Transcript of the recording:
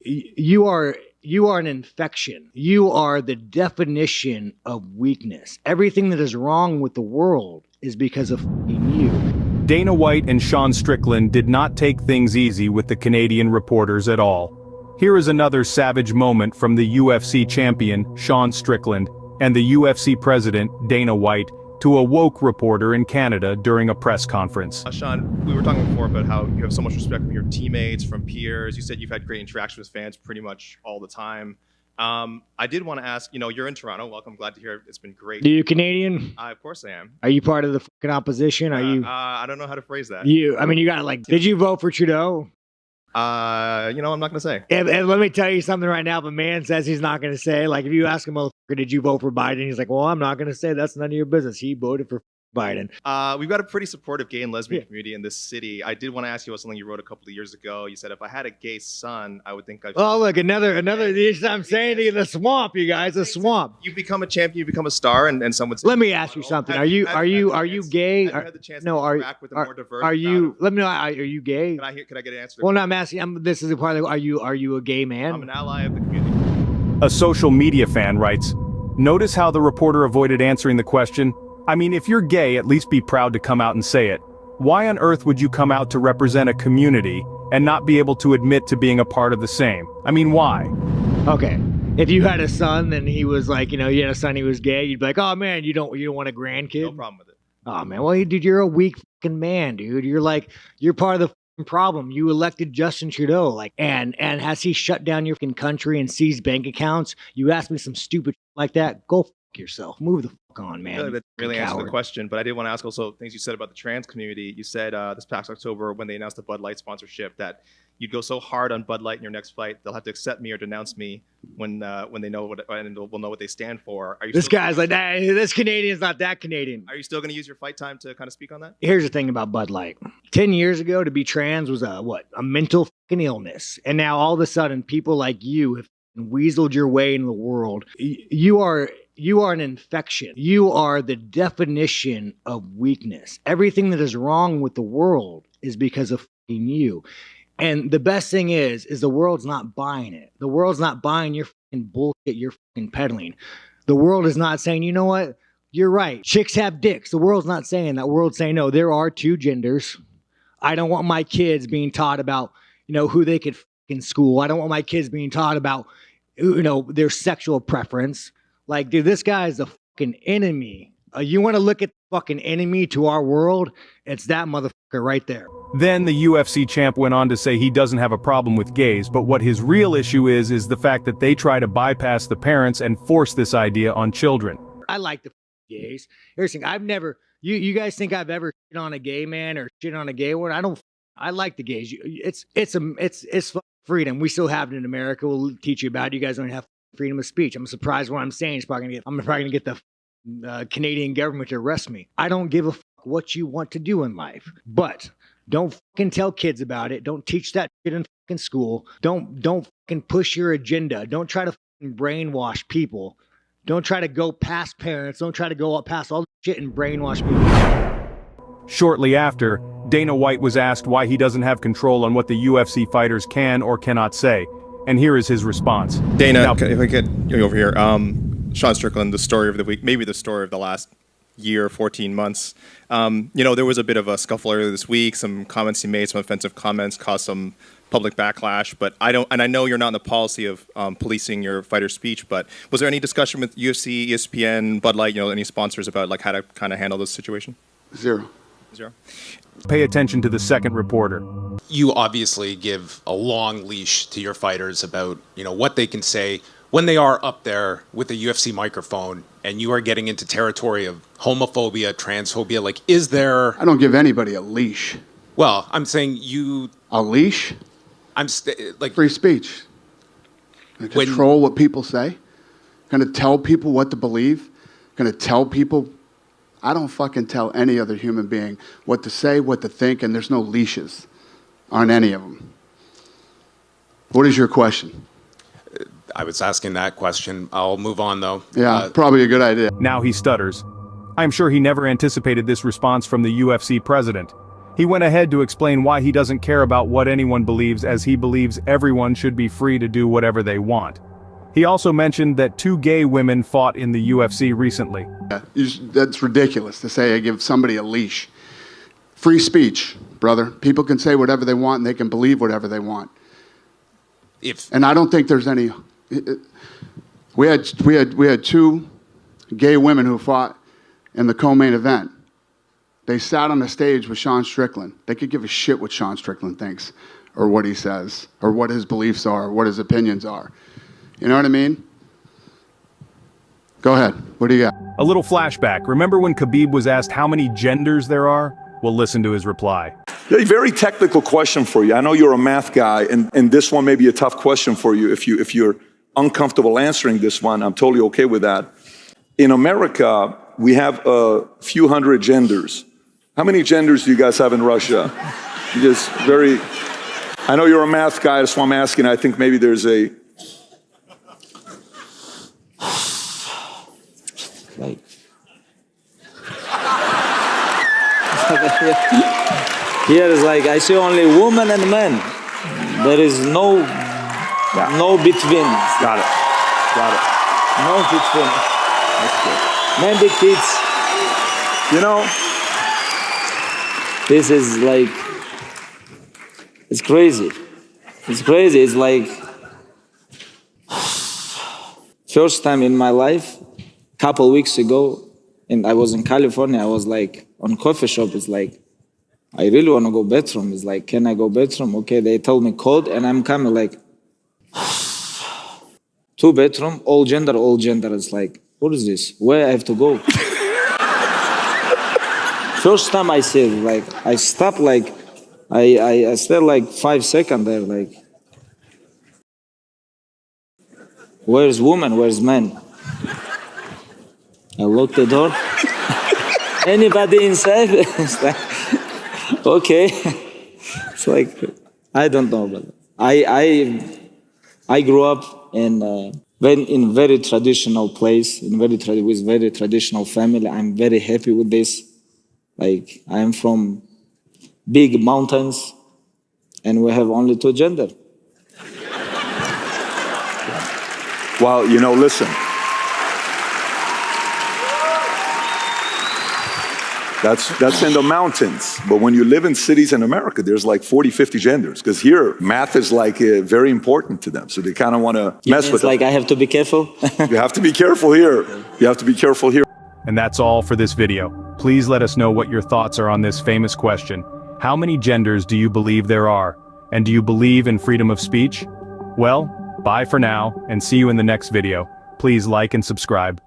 You are an infection. You are the definition of weakness. Everything that is wrong with the world is because of you. Dana White and Sean Strickland did not take things easy with the Canadian reporters at all. Here is another savage moment from the UFC champion, Sean Strickland, and the UFC president, Dana White, to a woke reporter in Canada during a press conference. Sean, we were talking before about how you have so much respect from your teammates, from peers. You said you've had great interaction with fans pretty much all the time. I did want to ask, you're in Toronto. Welcome. Glad to hear it. It's been great. Are you Canadian? Of course I am. Are you part of the fucking opposition? Are you? I don't know how to phrase that. You got did you vote for Trudeau? I'm not going to say. And let me tell you something right now. If a man says he's not going to say, like, if you ask him, motherfucker, did you vote for Biden? He's like, well, I'm not going to say. That's none of your business. He voted for Biden. We've got a pretty supportive gay and lesbian community in this city. I did want to ask you about something you wrote a couple of years ago. You said, if I had a gay son, I would think I'd... Oh, look, another. I'm saying to you, the swamp, you guys, the swamp. You become a champion, you become a star, and someone says... Let me ask you something. Are you gay? Have you had the chance to interact with a more diverse... Let me know, are you gay? Can I get an answer? Well, no, I'm asking, this is a part of, are you a gay man? I'm an ally of the community. A social media fan writes, notice how the reporter avoided answering the question. I mean, if you're gay, at least be proud to come out and say it. Why on earth would you come out to represent a community and not be able to admit to being a part of the same? I mean, why? Okay. If you had a son and he was like, you had a son, he was gay, you'd be like, oh man, you don't want a grandkid? No problem with it. Oh man, well, dude, you're a weak fucking man, dude. You're part of the fucking problem. You elected Justin Trudeau, and has he shut down your fucking country and seized bank accounts? You asked me some stupid shit like that, go fuck yourself. Move the fuck on, man. That really answered the question, but I did want to ask also things you said about the trans community. You said this past October when they announced the Bud Light sponsorship that you'd go so hard on Bud Light in your next fight, they'll have to accept me or denounce me when they know what, and will know what they stand for. This guy's like, nah, this Canadian's not that Canadian. Are you still going to use your fight time to kind of speak on that? Here's the thing about Bud Light. 10 years ago, to be trans was a mental fucking illness. And now all of a sudden, people like you have weaseled your way in the world. You are an infection. You are the definition of weakness. Everything that is wrong with the world is because of fucking you. And the best thing is the world's not buying it. The world's not buying your fucking bullshit you're fucking peddling. The world is not saying, you know what? You're right. Chicks have dicks. The world's not saying that. The world's saying, no, there are two genders. I don't want my kids being taught about, who they could in school. I don't want my kids being taught about, their sexual preference. Like, dude, this guy is a fucking enemy. You want to look at the fucking enemy to our world? It's that motherfucker right there. Then the UFC champ went on to say he doesn't have a problem with gays, but what his real issue is the fact that they try to bypass the parents and force this idea on children. I like the gays. Here's the thing. I've never, you guys think I've ever shit on a gay man or shit on a gay one? I like the gays. It's freedom. We still have it in America. We'll teach you about it. You guys don't have freedom of speech. I'm surprised what I'm saying is probably gonna get the Canadian government to arrest me. I don't give a fuck what you want to do in life, but don't fucking tell kids about it. Don't teach that shit in fucking school. Don't fucking push your agenda. Don't try to fucking brainwash people. Don't try to go past parents. Don't try to go up past all the shit and brainwash people. Shortly after, Dana White was asked why he doesn't have control on what the UFC fighters can or cannot say. And here is his response. Dana, now, if I could get over here. Sean Strickland, the story of the week, maybe the story of the last year, 14 months. There was a bit of a scuffle earlier this week. Some comments he made, some offensive comments caused some public backlash. But I know you're not in the policy of policing your fighter's speech, but was there any discussion with UFC, ESPN, Bud Light, any sponsors about like how to kind of handle this situation? Zero. Pay attention to the second reporter. You obviously give a long leash to your fighters about, what they can say when they are up there with a UFC microphone and you are getting into territory of homophobia, transphobia. Like, is there... I don't give anybody a leash. Well, I'm saying you... A leash? Like... Free speech. Control what people say. Going to tell people what to believe. Going to tell people... I don't fucking tell any other human being what to say, what to think, and there's no leashes on any of them. What is your question? I was asking that question. I'll move on, though. Yeah, probably a good idea. Now he stutters. I'm sure he never anticipated this response from the UFC president. He went ahead to explain why he doesn't care about what anyone believes, as he believes everyone should be free to do whatever they want. He also mentioned that 2 gay women fought in the UFC recently. That's ridiculous to say I give somebody a leash. Free speech, brother. People can say whatever they want and they can believe whatever they want. And I don't think there's any. We had 2 gay women who fought in the co-main event. They sat on the stage with Sean Strickland. They could give a shit what Sean Strickland thinks, or what he says, or what his beliefs are, or what his opinions are. You know what I mean? Go ahead. What do you got? A little flashback. Remember when Khabib was asked how many genders there are? Well, listen to his reply. A very technical question for you. I know you're a math guy, and this one may be a tough question for you. If you're uncomfortable answering this one, I'm totally okay with that. In America, we have a few hundred genders. How many genders do you guys have in Russia? Just very. I know you're a math guy, that's why I'm asking. I think maybe there's a. Like. Here is like, I see only women and men. There is no between. Got it. Got it. No between. Maybe kids. You know, this is like, it's crazy. It's crazy. It's like, first time in my life, couple weeks ago, and I was in California, I was like, on coffee shop, it's like, I really want to go bathroom. It's like, can I go bathroom? Okay, they told me code, and I'm coming like, 2 bedroom, all gender. It's like, what is this? Where I have to go? First time I see it, like, I stopped, like, I stayed like 5 seconds there, like, where's woman, where's man? I locked the door. Anybody inside? It's like, okay. It's like, I don't know, but I grew up in very traditional place, with very traditional family. I'm very happy with this. Like, I'm from big mountains, and we have only 2 gender. well, you know, listen. That's in the mountains. But when you live in cities in America, there's like 40, 50 genders. Because here, math is like very important to them. So they kind of want to mess with it. It's like I have to be careful? You have to be careful here. You have to be careful here. And that's all for this video. Please let us know what your thoughts are on this famous question. How many genders do you believe there are? And do you believe in freedom of speech? Well, bye for now, and see you in the next video. Please like and subscribe.